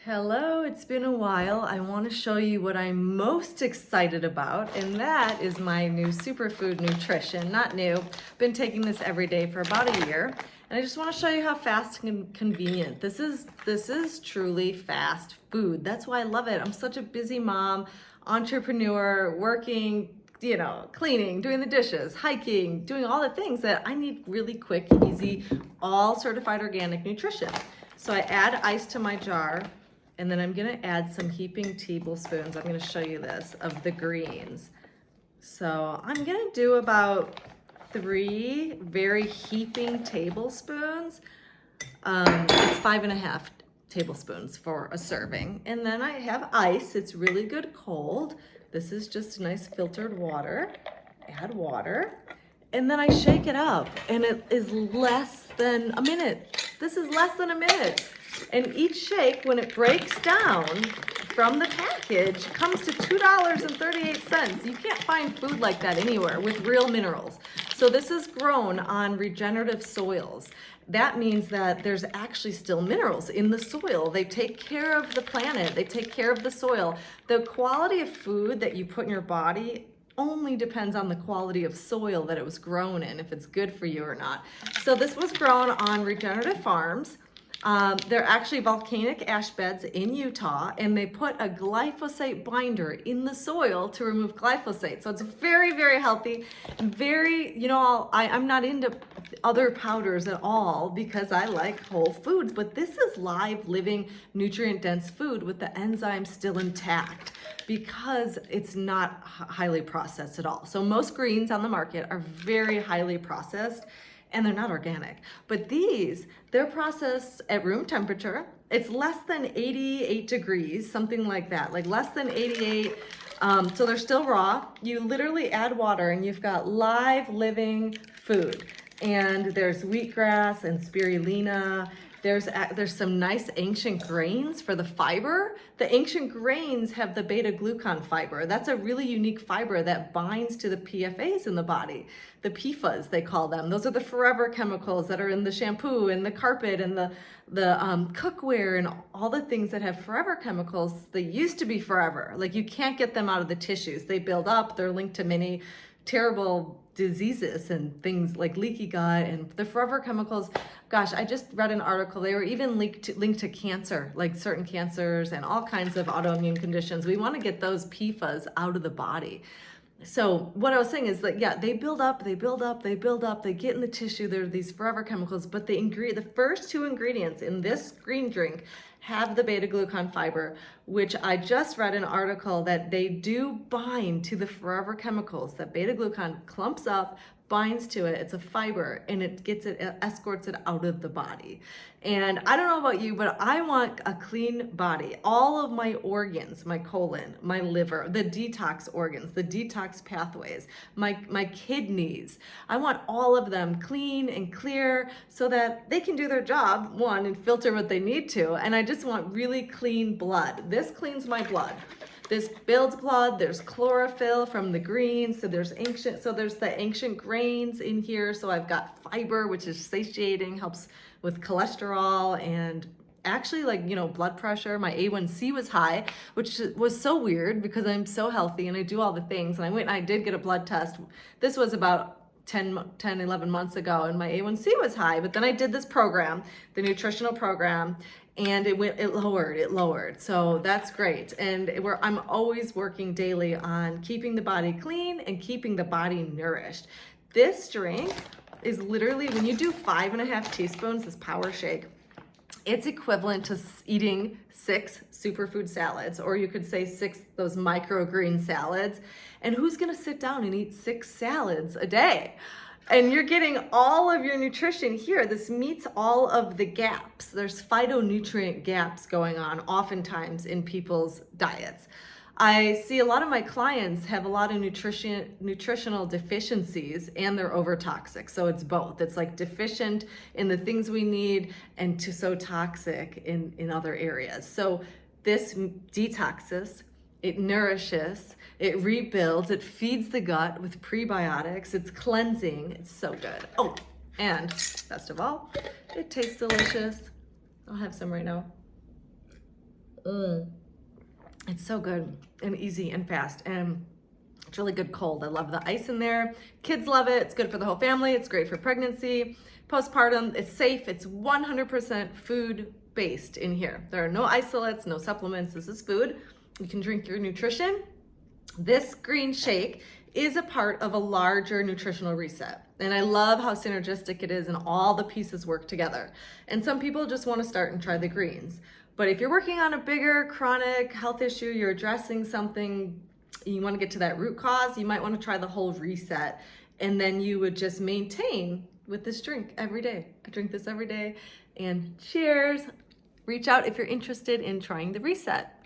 Hello, it's been a while. I want to show you what I'm most excited about, and that is my new superfood nutrition. Not new, been taking this every day for about a year, and I just want to show you how fast and convenient. This is truly fast food. That's why I love it. I'm such a busy mom, entrepreneur, working, cleaning, doing the dishes, hiking, doing all the things that I need really quick, easy, all certified organic nutrition. So I add ice to my jar. And then I'm gonna add some heaping tablespoons, I'm gonna show you this, of the greens. So I'm gonna do about 3 very heaping tablespoons. It's 5.5 tablespoons for a serving. And then I have ice, it's really good cold. This is just nice filtered water. Add water. And then I shake it up, and it is less than a minute. This is less than a minute. And each shake, when it breaks down from the package, comes to $2.38. You can't find food like that anywhere with real minerals. So this is grown on regenerative soils. That means that there's actually still minerals in the soil. They take care of the planet. They take care of the soil. The quality of food that you put in your body only depends on the quality of soil that it was grown in, if it's good for you or not. So this was grown on regenerative farms. They're actually volcanic ash beds in Utah, and they put a glyphosate binder in the soil to remove glyphosate. So it's very, very healthy and very, I'm not into other powders at all because I like whole foods, but this is live, living, nutrient-dense food with the enzymes still intact because it's not highly processed at all. So most greens on the market are very highly processed, and they're not organic. But these, they're processed at room temperature. It's less than 88 degrees, something like that, like less than 88. So they're still raw. You literally add water and you've got live living food. And there's wheatgrass and spirulina. There's some nice ancient grains for the fiber. The ancient grains have the beta glucan fiber. That's a really unique fiber that binds to the PFAs in the body. The PFAs, they call them. Those are the forever chemicals that are in the shampoo and the carpet and the cookware and all the things that have forever chemicals. They used to be forever. Like, you can't get them out of the tissues. They build up. They're linked to many terrible diseases and things like leaky gut and the forever chemicals. Gosh, I just read an article. They were even linked to cancer, like certain cancers and all kinds of autoimmune conditions. We want to get those PFAS out of the body. So what I was saying is that, yeah, they build up, they get in the tissue. There are these forever chemicals, but the first 2 ingredients in this green drink have the beta glucan fiber, which I just read an article that they do bind to the forever chemicals. That beta glucan clumps up, binds to it. It's a fiber, and it escorts it out of the body. And I don't know about you, but I want a clean body. All of my organs, my colon, my liver, the detox organs, the detox pathways, my kidneys, I want all of them clean and clear so that they can do their job, one, and filter what they need to. And I just want really clean blood. This cleans my blood. This builds blood. There's chlorophyll from the greens. So there's the ancient grains in here. So I've got fiber, which is satiating, helps with cholesterol and actually, blood pressure. My A1C was high, which was so weird because I'm so healthy and I do all the things. And I went and I did get a blood test. This was about 11 months ago, and my A1C was high. But then I did this program, the nutritional program, and it lowered. So that's great. And I'm always working daily on keeping the body clean and keeping the body nourished. This drink is literally, when you do 5.5 teaspoons, this power shake, it's equivalent to eating 6 superfood salads, or you could say 6 those microgreen salads. And who's gonna sit down and eat 6 salads a day? And you're getting all of your nutrition here. This meets all of the gaps. There's phytonutrient gaps going on oftentimes in people's diets. I see a lot of my clients have a lot of nutritional deficiencies, and they're overtoxic. So it's both. It's like deficient in the things we need and so toxic in other areas. So this detoxes, it nourishes, it rebuilds, it feeds the gut with prebiotics, it's cleansing, it's so good. Oh, and best of all, it tastes delicious. I'll have some right now. It's so good and easy and fast, and it's really good cold. I love the ice in there. Kids love it. It's good for the whole family. It's great for pregnancy, postpartum. It's safe. It's 100% food based in here. There are no isolates, no supplements. This is food. You can drink your nutrition. This green shake is a part of a larger nutritional reset. And I love how synergistic it is and all the pieces work together. And some people just want to start and try the greens. But if you're working on a bigger chronic health issue, you're addressing something, you want to get to that root cause, you might want to try the whole reset. And then you would just maintain with this drink every day. I drink this every day. And cheers. Reach out if you're interested in trying the reset.